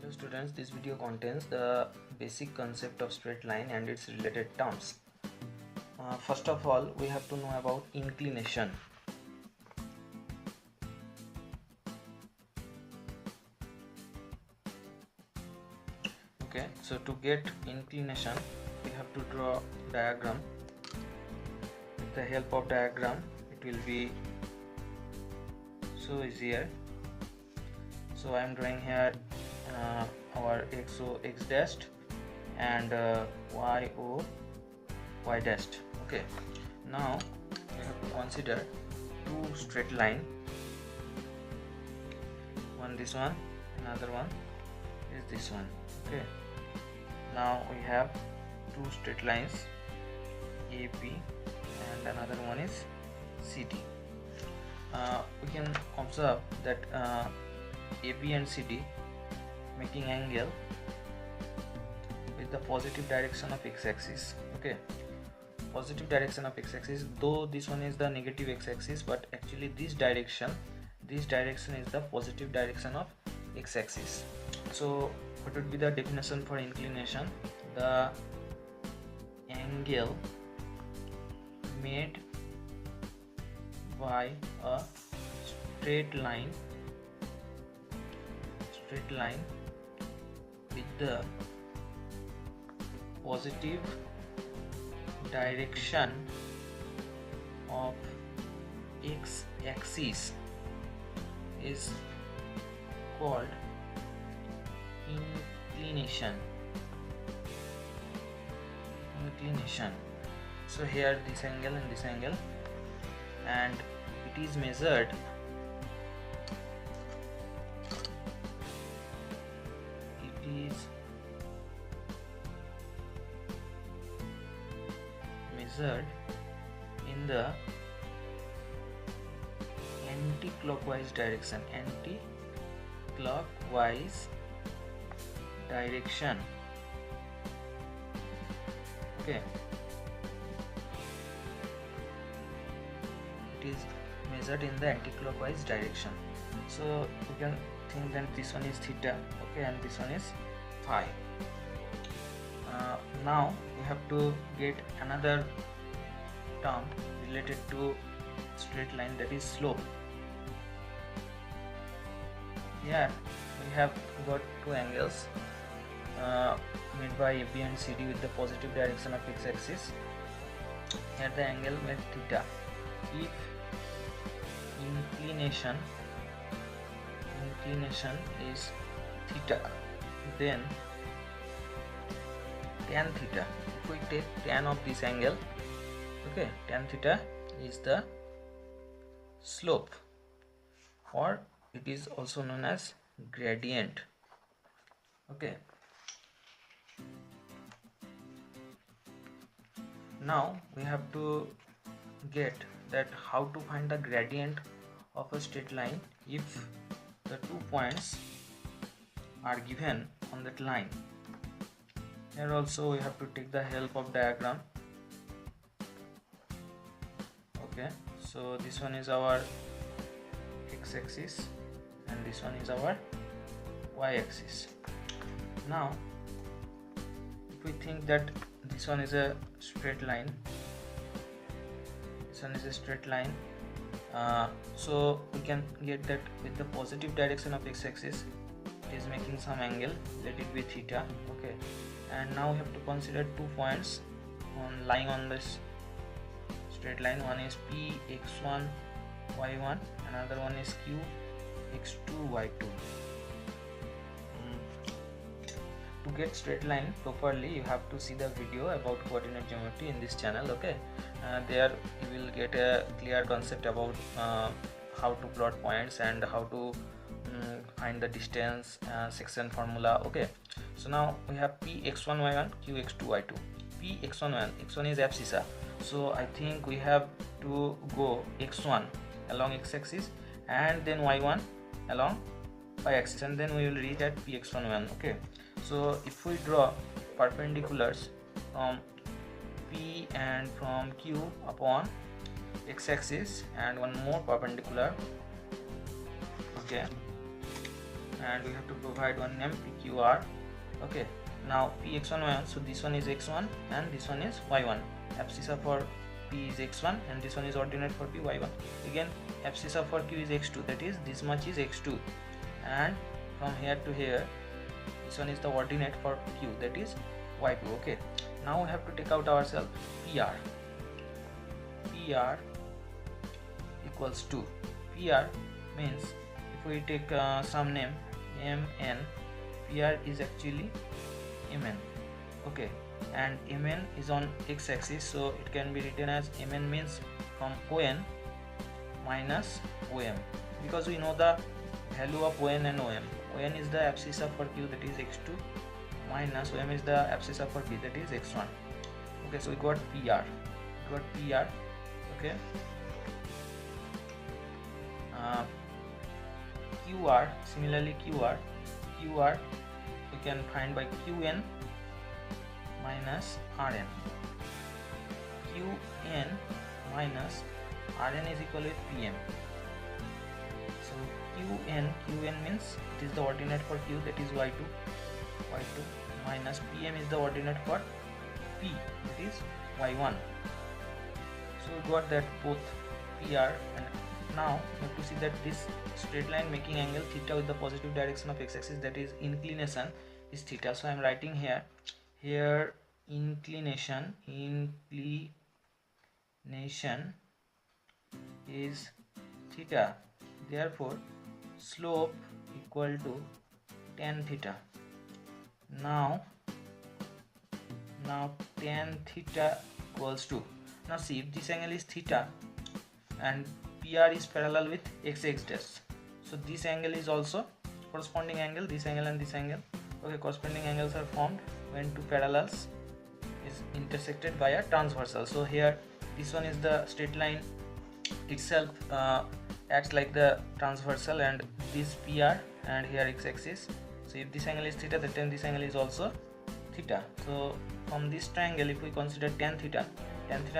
So students, this video contains the basic concept of straight line and its related terms. First of all, we have to know about inclination. Okay, so to get inclination, we have to draw diagram. With the help of diagram, it will be so easier. So I am drawing here our x dashed and y y dashed. Okay, now we have to consider two straight line. One this one, another one is this one. Okay, now we have two straight lines AP and another one is CD. We can observe that AB and CD making angle with the positive direction of x-axis. Okay, positive direction of x-axis, though this one is the negative x-axis, but actually this direction is the positive direction of x-axis. So what would be the definition for inclination? The angle made by a straight line with the positive direction of x-axis is called inclination. So here this angle and this angle, and it is measured in the anti-clockwise direction. Okay, it is measured in the anti-clockwise direction. So we can think that this one is theta, okay, and this one is phi. Now we have to get another term related to straight line, that is slope. Here we have got two angles made by AB and CD with the positive direction of x-axis. Here the angle made theta. If inclination is theta, then tan theta, if we take tan of this angle, okay, tan theta is the slope, or it is also known as gradient. Okay, now we have to get that how to find the gradient of a straight line if the 2 points are given on that line. Here also we have to take the help of diagram. Okay, so this one is our x-axis and this one is our y-axis. Now if we think that this one is a straight line, so we can get that with the positive direction of x-axis it is making some angle, let it be theta. Okay, and now we have to consider 2 points lying on this straight line. One is P x1 y1, another one is Q x2 y2. To get straight line properly, you have to see the video about coordinate geometry in this channel. Okay, there you will get a clear concept about how to plot points and how to find the distance, section formula. Okay, so now we have P x1 y1, Q x2 y2. P x1 y1, x1 is abscissa, so I think we have to go x1 along x-axis and then y1 along y-axis, and then we will reach at P x1 y1. Okay, so if we draw perpendiculars from P and from Q upon x-axis and one more perpendicular, okay, and we have to provide one name PQR. Okay, now P x1 y1, so this one is x1 and this one is y1. Abscissa for P is x1 and this one is ordinate for P y1. Again, abscissa for Q is x2, that is this much is x2, and from here to here this one is the ordinate for Q, that is y2. Okay, now we have to take out ourselves PR. PR equals to, PR means if we take some name mn, PR is actually mn. Okay, and mn is on x-axis, so it can be written as mn means from on minus om, because we know the value of on and om. On is the abscissa for Q, that is x2, minus om is the abscissa for P, that is x1. Okay, so we got PR. Okay, QR, similarly QR we can find by Qn minus Rn. Qn minus Rn is equal with Pm. So Qn means it is the ordinate for Q, that is y2, minus Pm is the ordinate for P, that is y1. So we got that both PR, and now we have to see that this straight line making angle theta with the positive direction of x-axis, that is inclination, is theta. So I am writing here inclination is theta. Therefore slope equal to tan theta. Now tan theta equals to, now see, if this angle is theta and PR is parallel with x dash, so this angle is also corresponding angle, this angle and this angle. Okay, corresponding angles are formed when two parallels is intersected by a transversal. So here this one is the straight line itself acts like the transversal, and this PR and here x-axis. So if this angle is theta, then this angle is also theta. So from this triangle, if we consider tan theta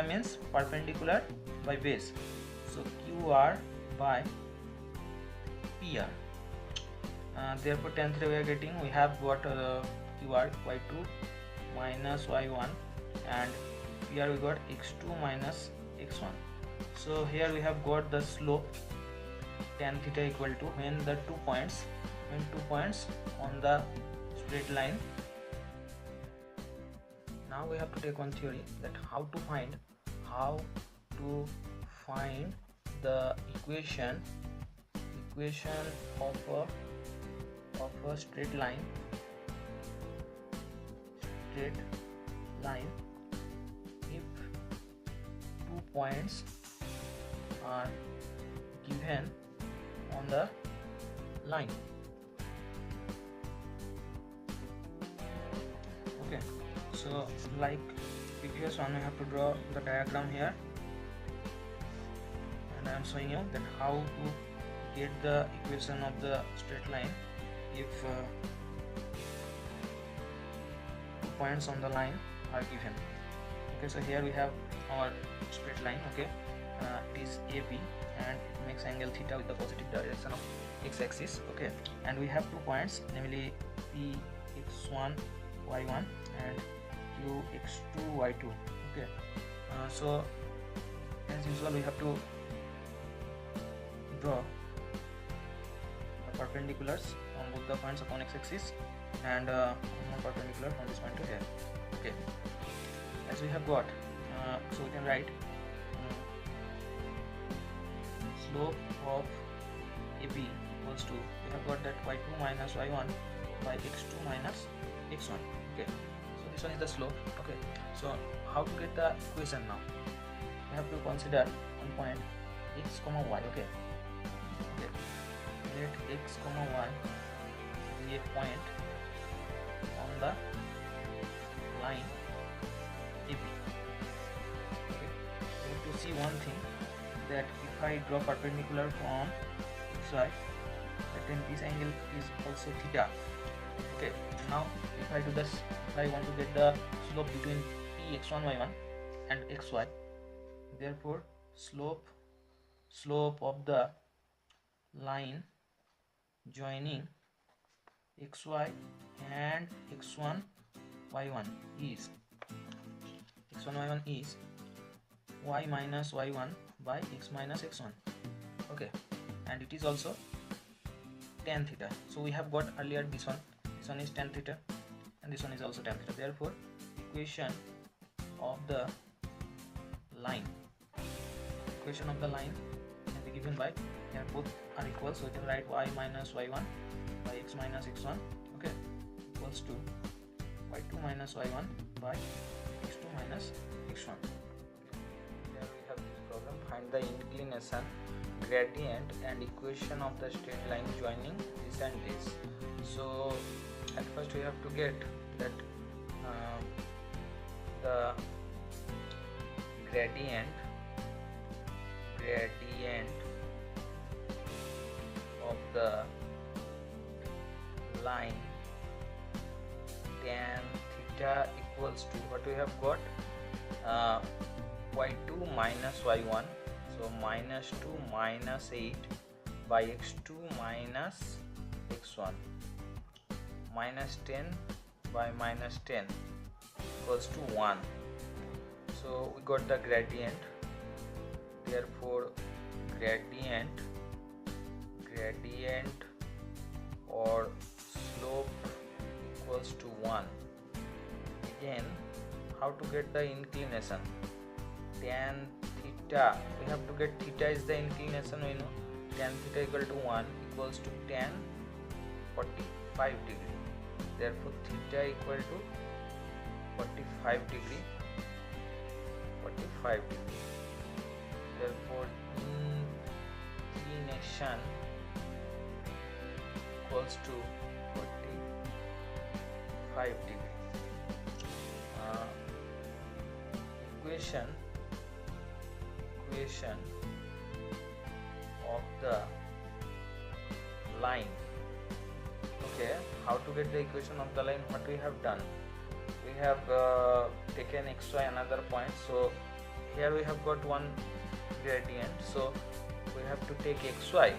means perpendicular by base. So QR by PR. Therefore tan theta we have got QR y2 minus y1, and PR we got x2 minus x1. So here we have got the slope tan theta equal to when two points on the straight line. Now we have to take one theory, that how to find the equation of a straight line if two points are given on the line. Okay, so like previous one, we have to draw the diagram here, and I am showing you that how to get the equation of the straight line if 2 points on the line are given. Okay, so here we have our straight line. Okay, it is AB and it makes angle theta with the positive direction of x-axis. Okay, and we have 2 points, namely Px1 y1 and Qx2 y2. Okay, so as usual we have to draw the perpendiculars on both the points upon x-axis and one perpendicular from this point to here. Okay, as we have got, so we can write slope of AB equals to, we have got that y2 minus y1 by x2 minus x1. Okay, so this one is the slope. Okay, so how to get the equation now? We have to consider one point x comma y. Okay, let x comma y be a point on the line AB. Okay, we have to see one thing, that if I draw perpendicular from xy, then this angle is also theta. Okay, now if I do this, if I want to get the slope between Px1 y1 and xy, therefore slope of the line joining xy and x1 y1 is x1 y1 is y minus y1 by x minus x1. Okay, and it is also tan theta. So we have got earlier this one is tan theta and this one is also tan theta. Therefore equation of the line can be given by, here both are equal, so we can write y minus y1 by x minus x1, okay, equals to y2 minus y1 by x2 minus x1. Here we have this problem: find the inclination, gradient and equation of the straight line joining this and this. So at first we have to get that the gradient of the line tan theta equals to, what we have got, y2 minus y1, so minus 2 minus 8 by x2 minus x1, minus 10 by minus 10 equals to 1. So we got the gradient, therefore gradient or slope equals to 1. Again, how to get the inclination? Tan theta, we have to get theta is the inclination, we know. Tan theta equal to 1 equals to tan 45 degree. Therefore theta equal to 45 degree. Therefore inclination equals to 45 degree. Equation of the line. Okay, how to get the equation of the line? What we have done, we have taken xy another point, so here we have got one gradient, so we have to take xy.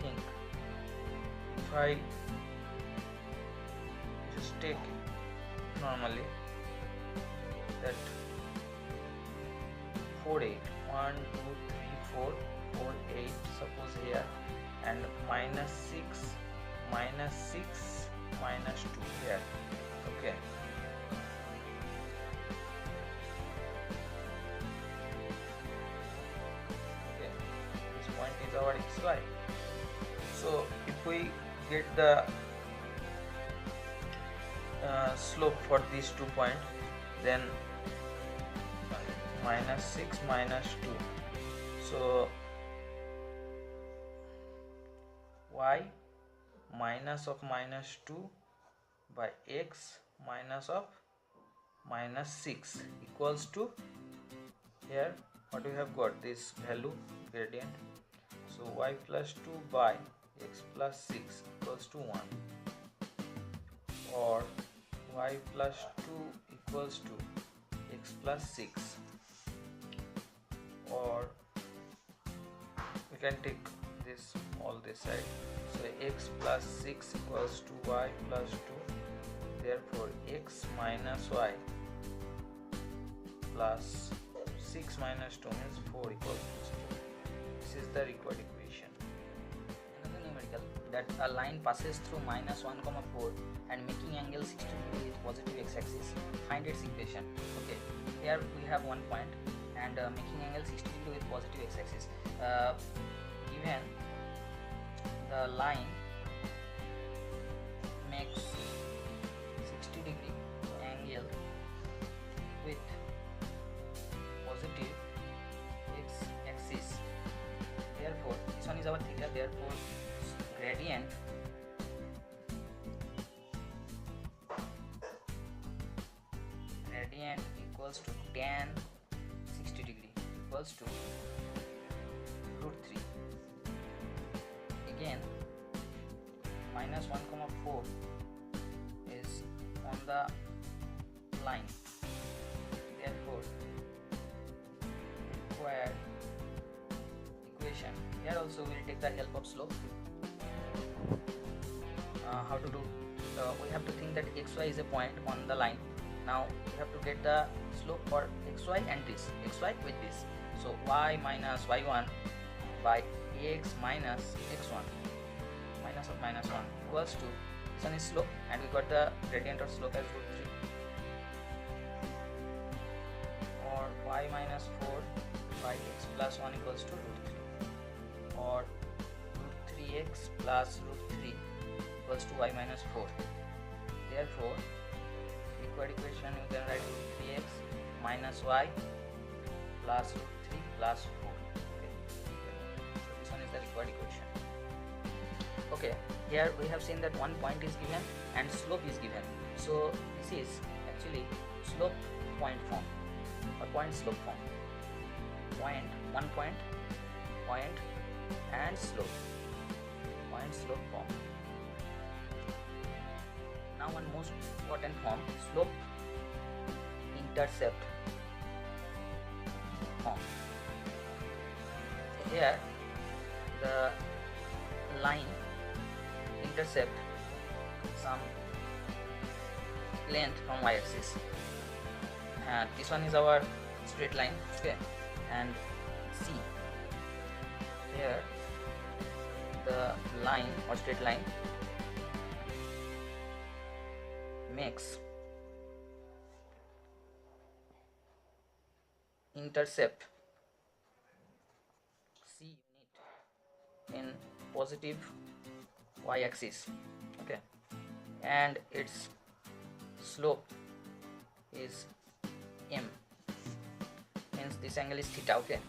Think, if I just take normally that 4 8 1 2 3 4 4 8, suppose here, and minus 6 minus 2 here. Okay, this point is our xy. So if we get the slope for these 2 points, then minus 6 minus 2, so y minus of minus 2 by x minus of minus 6 equals to, here what we have got, this value gradient, so y plus 2 by x plus 6 equals to 1, or y plus 2 equals to x plus 6, or we can take this all this side, so x plus 6 equals to y plus 2, therefore x minus y plus 6 minus 2 means 4 equals to 0. This is the required equation. Another numerical, that a line passes through minus 1, 4 and making angle 60 degree with positive x-axis, find its equation. Okay, here we have one point and making angle 60 degree with positive x-axis. Given the line makes 60 degree angle with positive x-axis, therefore this one is our theta, therefore gradient equals to tan 60 degree equals to root 3. Again, minus 1, 4 is on the line, therefore required equation, here also we will take the help of slope. how to do. We have to think that xy is a point on the line. Now we have to get the slope for xy and this xy with this. So y minus y1 by x minus x1 minus of minus 1 equals to, this one is slope, and we got the gradient or slope as root 3, or y minus 4 by x plus 1 equals to root 3, or root 3x plus root 3 equals to y minus 4. Therefore, required equation you can write root 3x minus y plus root 3 plus 4. Okay. So this one is the required equation. Okay, here we have seen that one point is given and slope is given. So this is actually slope point form or point slope form. Point, one point, point and slope. Point slope form. Now one most important form, slope intercept form. Here the line intercept some length from y-axis. This one is our straight line, okay, and C. Here the line or straight line makes intercept C unit in positive y-axis, okay, and its slope is m, means this angle is theta, okay.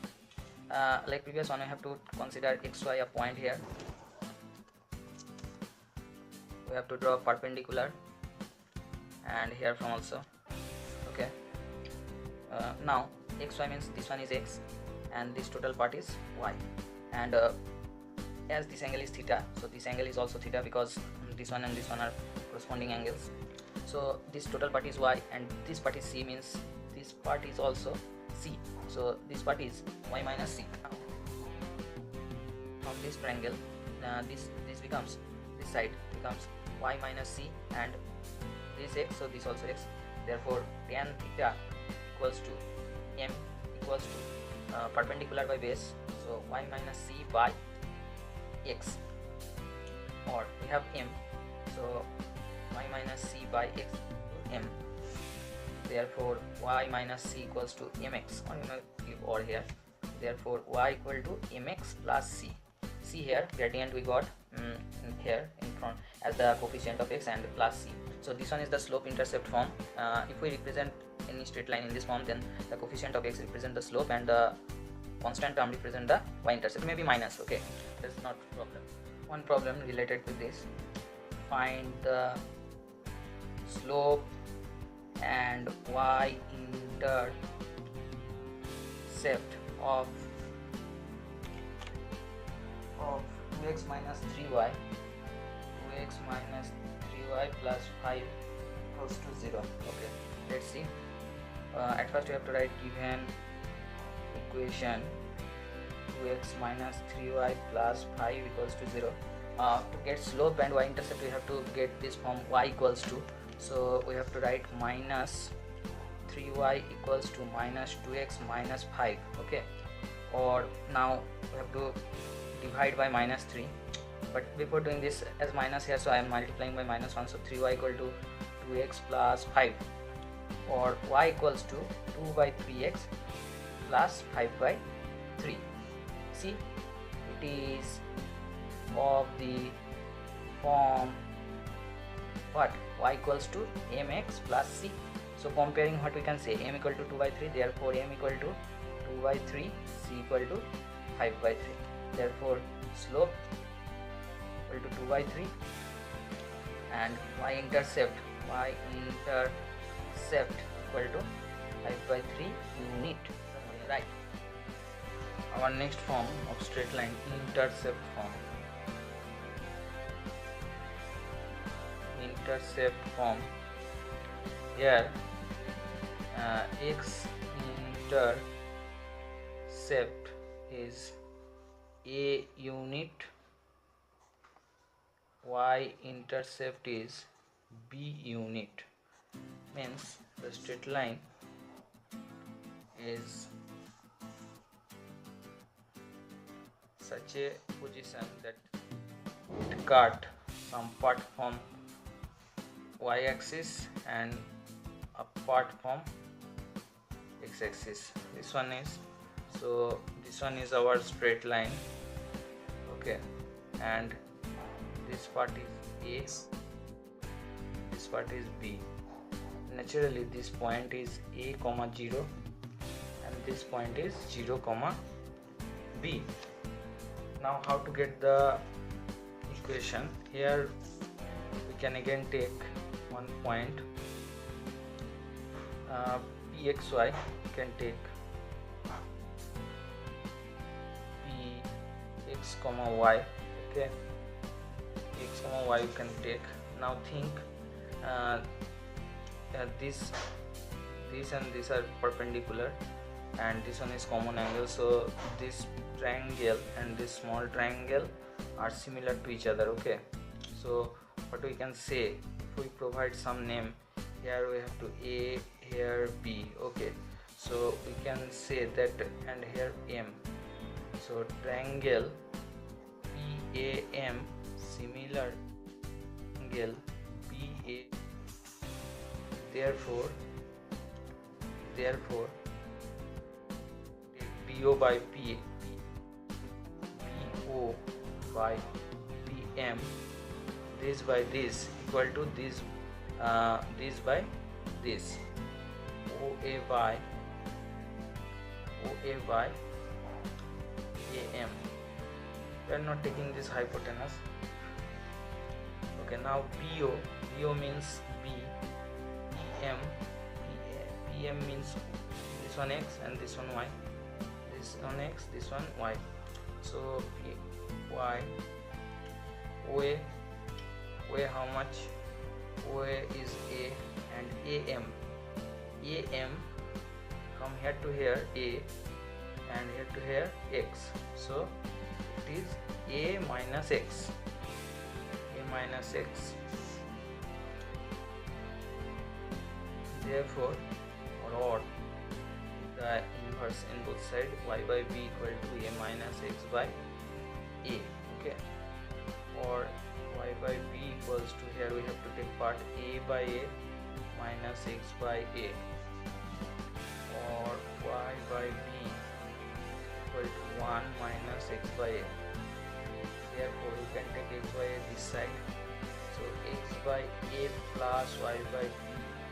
Like previous one, I have to consider xy a point here. We have to draw perpendicular, and here from also, okay. Now xy means this one is x and this total part is y, and as this angle is theta, so this angle is also theta, because this one and this one are corresponding angles. So this total part is y and this part is c, means this part is also c, so this part is y minus c. Now from this triangle, this becomes, this side becomes y minus c, and this x, so this also x. Therefore tan theta equals to m equals to perpendicular by base, so y minus c by x, or we have m, so y minus c by x to m. Therefore y minus c equals to mx, or you know, give or here. Therefore y equal to mx plus c. See here, gradient we got here in front as the coefficient of x and plus c. So this one is the slope intercept form. If we represent any straight line in this form, then the coefficient of x represent the slope and the constant term represent the y-intercept, maybe minus, okay, that's not a problem. One problem related to this, find the slope and y-intercept of 2x minus 3y, 2x minus 3y plus 5 equals to 0. Okay, let's see. At first we have to write given equation 2x minus 3y plus 5 equals to 0. To get slope and y-intercept, we have to get this from y equals to, so we have to write minus 3y equals to minus 2x minus 5, okay, or now we have to divide by minus 3, but before doing this as minus here, so I am multiplying by minus 1, so 3y equal to 2x plus 5, or y equals to 2 by 3x plus 5 by 3. See, it is of the form what, y equals to mx plus c. So comparing what we can say, m equal to 2 by 3, therefore m equal to 2 by 3, c equal to 5 by 3. Therefore slope equal to 2 by 3 and y-intercept equal to 5 by 3 unit, right? Our next form of straight line, intercept form. Intercept form. Here x intercept is a unit y-intercept is b unit, means the straight line is such a position that it cut some part from y-axis and a part from x-axis. This one is our straight line, okay, and this part is a, this part is b. Naturally this point is a comma 0 and this point is 0 comma b. Now how to get the equation? Here we can again take one point pxy. We can take px comma y, okay, x comma y you can take. Now think this and this are perpendicular and this one is common angle, so this triangle and this small triangle are similar to each other, okay. So what we can say, if we provide some name, here we have to a, here b, okay, so we can say that, and here m, so triangle PAM similar angle BA, therefore BO by PA, BO by PM, this by this equal to this by this, OA by AM. We are not taking this hypotenuse, okay. Now BO means B, PM means this one x and this one y, this one x, this one y, so y, OA how much? OA is A and AM from here to here A and here to here x, so it is A minus x, therefore or the inverse in both sides, y by b equal to A minus x by A, okay, or y by b equals to, here we have to take part A by A minus x by A, or y by b equal to 1 minus x by A. Therefore we can take x by A this side, so x by A plus y by b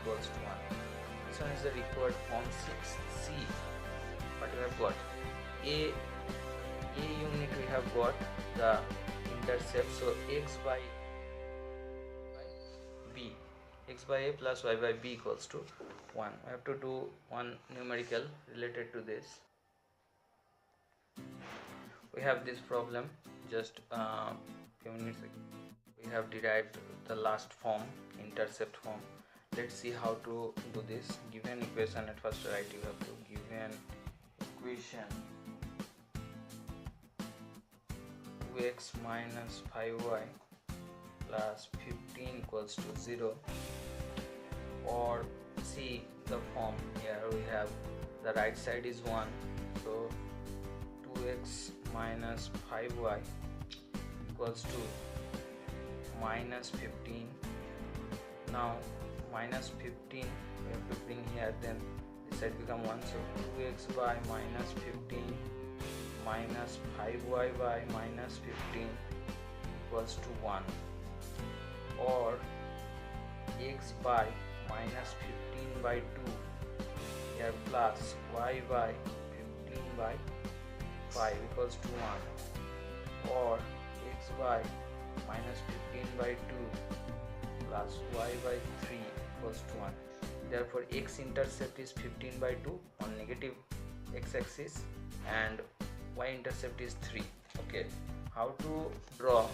equals to 1. This one is the required form. 6c, what we have got, a unit we have got the intercept, so x by b, x by A plus y by b equals to 1. We have to do one numerical related to this. We have this problem just few minutes ago. We have derived the last form, intercept form. Let's see how to do this. Given equation, at first write, you have to given equation 2x minus 5y plus 15 equals to 0, or see the form. Here we have the right side is 1, so 2x minus 5y equals to minus 15. Now minus 15 we have to bring here, then this side become 1, so 2x by minus 15 minus 5y by minus 15 equals to 1, or x by minus 15 by 2 here plus y by 15 by 5 equals to 1, or x by minus 15 by 2 plus y by 3 equals to 1. Therefore x intercept is 15 by 2 on negative x-axis and y intercept is 3. Okay, how to draw?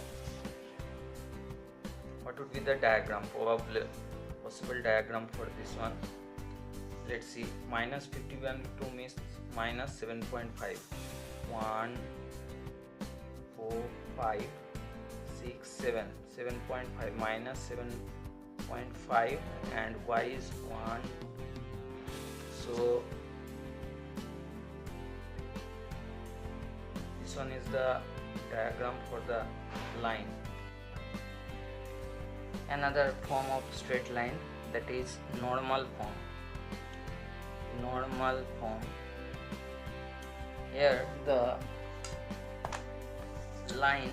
What would be the diagram? Probably possible diagram for this one. Let's see. Minus 51 2 means minus 7.5. 1 4 5 6 6 7 7.5 minus 7.5 and y is 1. So this one is the diagram for the line. Another form of straight line, that is normal form. Normal form. Here the line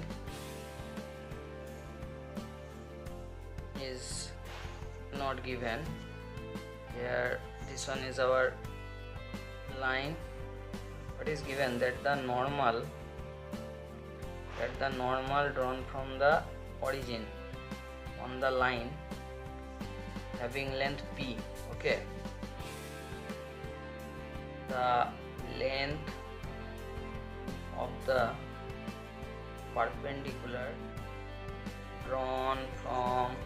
is not given. Here this one is our line. What is given? That the normal drawn from the origin on the line having length p. Okay, the length of the perpendicular drawn from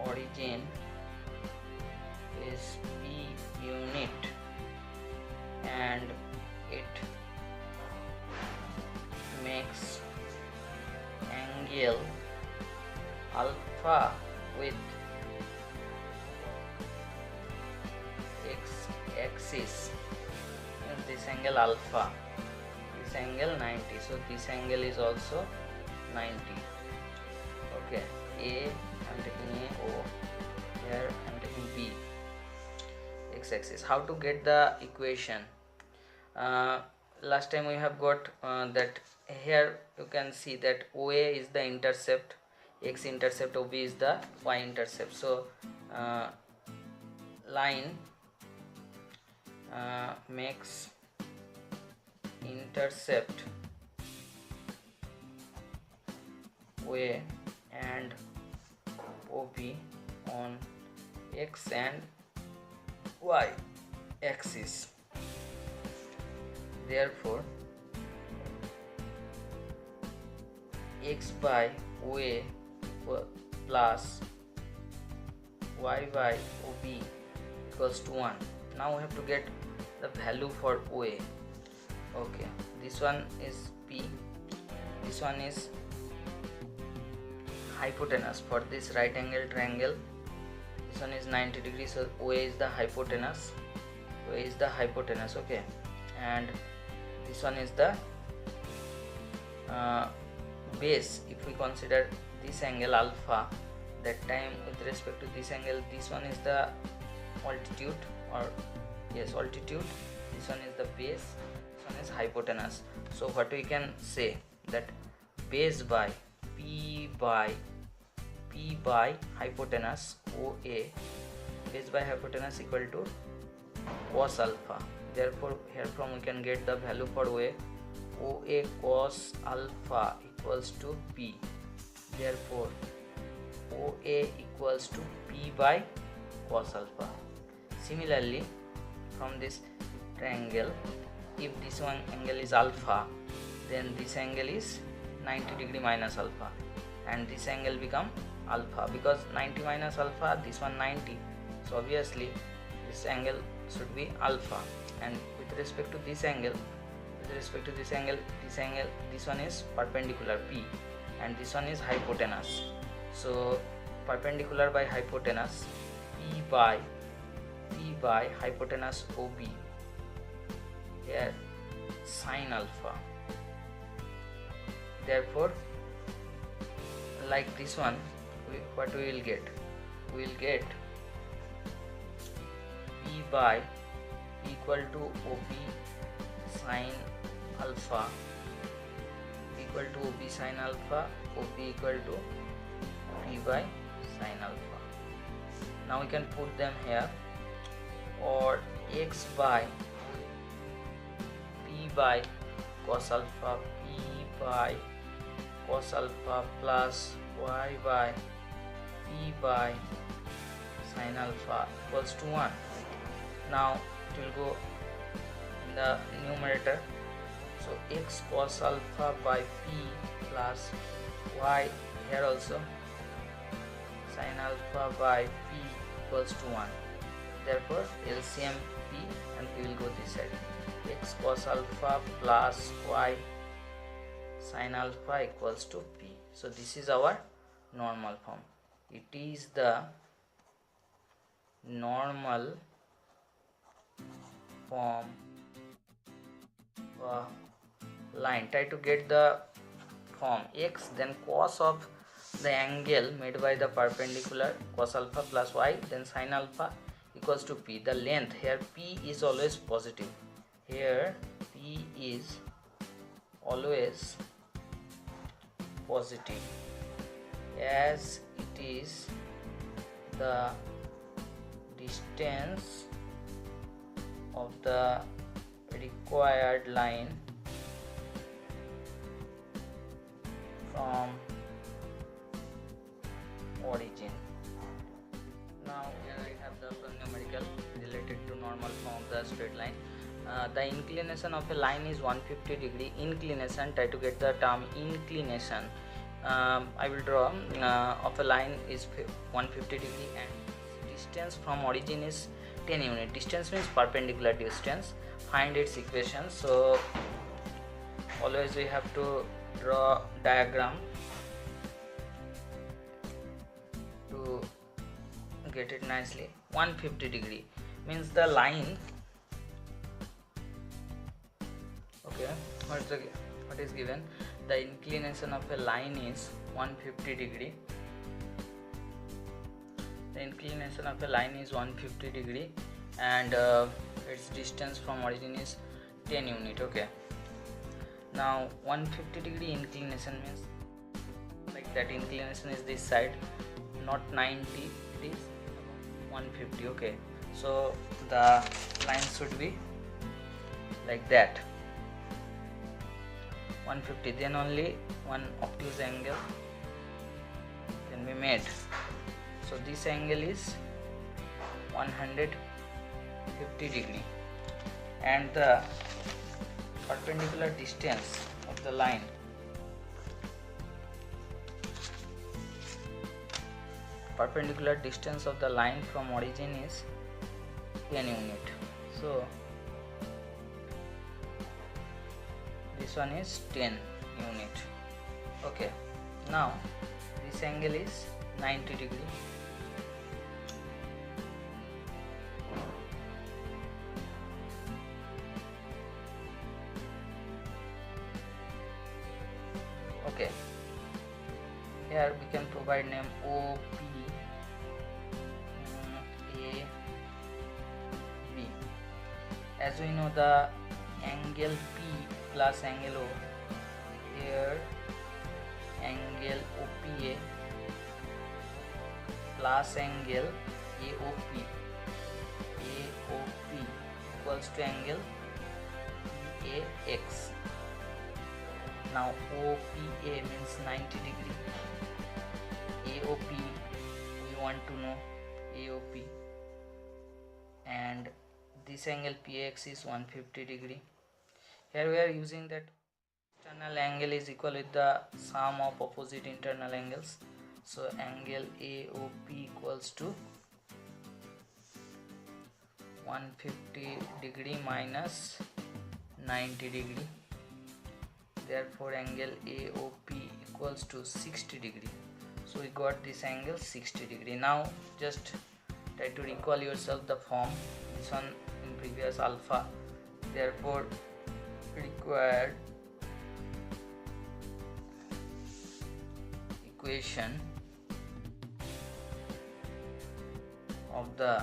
origin is p unit, and it makes angle alpha with x axis. This angle alpha, this angle 90, so this angle is also 90. Okay, A, I'm taking A, O. Here I'm taking B, x axis. How to get the equation? Last time we have got that here you can see that OA is the intercept, x intercept, OB is the y intercept. So line makes intercept OA and OB on x and y axis. Therefore x by OA plus y by OB equals to 1. Now we have to get the value for OA. Okay, this one is P, this one is hypotenuse for this right angle triangle. This one is 90 degrees, so OA is the hypotenuse. OA is the hypotenuse. Okay, and this one is the base. If we consider this angle alpha, that time with respect to this angle, this one is the altitude, or yes, altitude. This one is the base, this one is hypotenuse. So what we can say, that base by P by hypotenuse OA, base by hypotenuse equal to cos alpha. Therefore here from we can get the value for OA cos alpha equals to P. Therefore OA equals to P by cos alpha. Similarly, from this triangle, if this one angle is alpha, then this angle is 90 degree minus alpha, and this angle become alpha, because 90 minus alpha, this one 90, so obviously this angle should be alpha. And with respect to this angle, this one is perpendicular P, and this one is hypotenuse. So perpendicular by hypotenuse, P by hypotenuse OB, here sin alpha. Therefore, like this one, what we will get? We will get P by equal to OB sin alpha equal to OB sin alpha, OB equal to P by sin alpha. Now we can put them here, or x by P by cos alpha, P by cos alpha plus y by P by sin alpha equals to 1. Now it will go in the numerator, so x cos alpha by P plus y, here also sin alpha by P equals to 1. Therefore LCM P, and we will go this side, x cos alpha plus y sine alpha equals to p. So this is our normal form. It is the normal form line. Try to get the form x, then cos of the angle made by the perpendicular, cos alpha plus y, then sine alpha equals to p. The length here, p is always positive. Here p is always positive, as it is the distance of the required line from origin. Now here we have the numerical related to normal form of the straight line. The inclination of a line is 150 degree. Inclination, try to get the term inclination. I will draw of a line is 150 degree and distance from origin is 10 unit. Distance means perpendicular distance. Find its equation. So always we have to draw diagram to get it nicely. 150 degree means the line. Okay, what is given? The inclination of a line is 150 degree. The inclination of a line is 150 degree and its distance from origin is 10 unit. Okay, now 150 degree inclination means like that. Inclination is this side, not 90, it is 150. Okay, so the line should be like that, 150, then only one obtuse angle can be made. So this angle is 150 degree and the perpendicular distance of the line from origin is 10 unit. So this one is 10 unit. Okay, now this angle is 90 degree. Okay, here we can provide name OP A B. As we know, the angle P plus angle O, here angle OPA plus angle AOP equals to angle AX. Now OPA means 90 degree, AOP we want to know AOP, and this angle PX is 150 degree. Here we are using that external angle is equal with the sum of opposite internal angles. So angle AOP equals to 150 degree minus 90 degree. Therefore angle AOP equals to 60 degree. So we got this angle 60 degree. Now just try to recall yourself the form. This one in previous alpha. Therefore required equation of the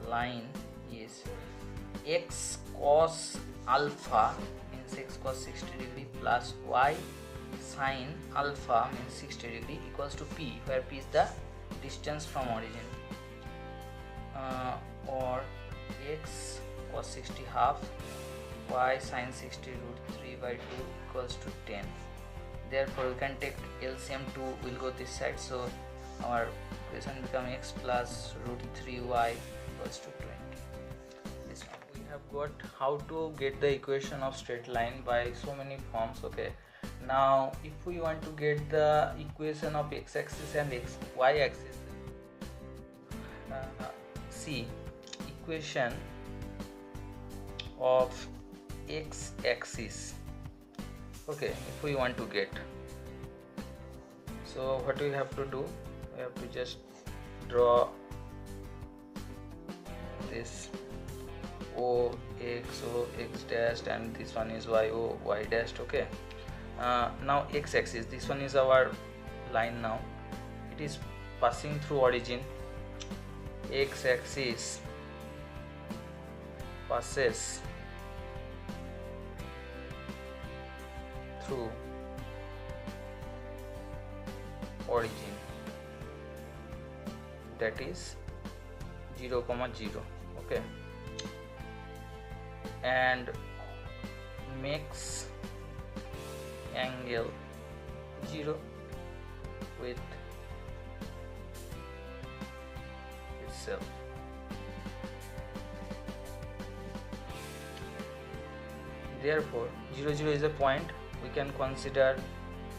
line is x cos alpha means x cos 60 degree plus y sin alpha means 60 degree equals to p, where p is the distance from origin, or x cos 60 half y sin 60 root 3 by 2 equals to 10. Therefore we can take LCM 2 will go this side, so our equation become x plus root 3y equals to 20. This one we have got how to get the equation of straight line by so many forms. Okay, now if we want to get the equation of x-axis and y-axis, see equation of x-axis. Okay, if we want to get, so what we have to do, we have to just draw this O x dashed, and this one is y dashed. Okay, now x-axis, this one is our line. Now it is passing through origin. X-axis passes through origin, that is 0, 0. Okay, and makes angle 0 with itself. Therefore 0, 0 is a point. We can consider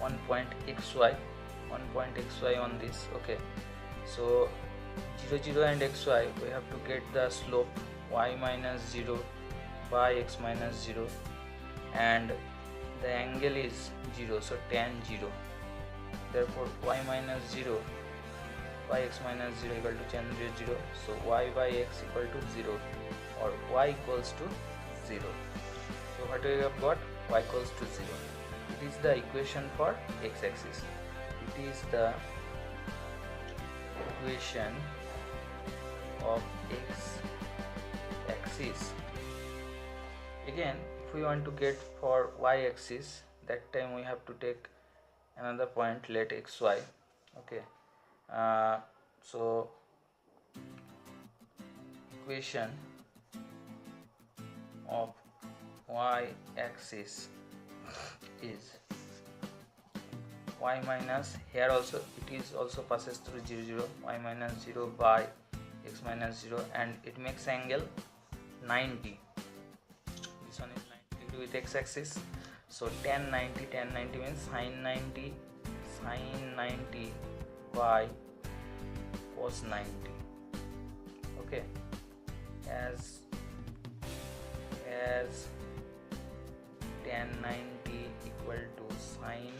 one point xy on this. Okay, so 0, 0 and xy, we have to get the slope y minus 0 by x minus 0, and the angle is 0, so tan 0. Therefore y minus 0 by x minus 0 equal to tan 0, so y by x equal to 0, or y equals to 0. So what we have got? Y equals to 0. It is the equation for x-axis. It is the equation of x-axis. Again, if we want to get for y-axis, that time we have to take another point, let xy. Okay, so equation of y-axis is y minus, here also it is also passes through 0, 0, y minus 0 by x minus 0, and it makes angle 90. This one is 90 degree with x-axis, so tan 90 means sin 90 by cos 90. Okay, as tan 90 equal to sin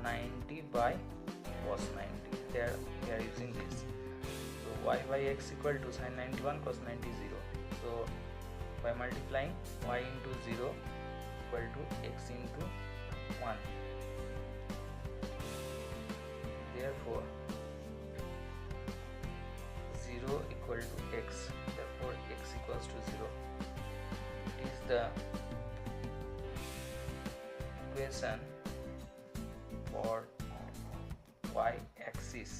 90 by cos 90. There we are using this. So y by x equal to sin 91 cos 90 0. So by multiplying y into 0 equal to x into 1. Therefore 0 equal to x. Therefore x equals to 0. It is the equation for y-axis.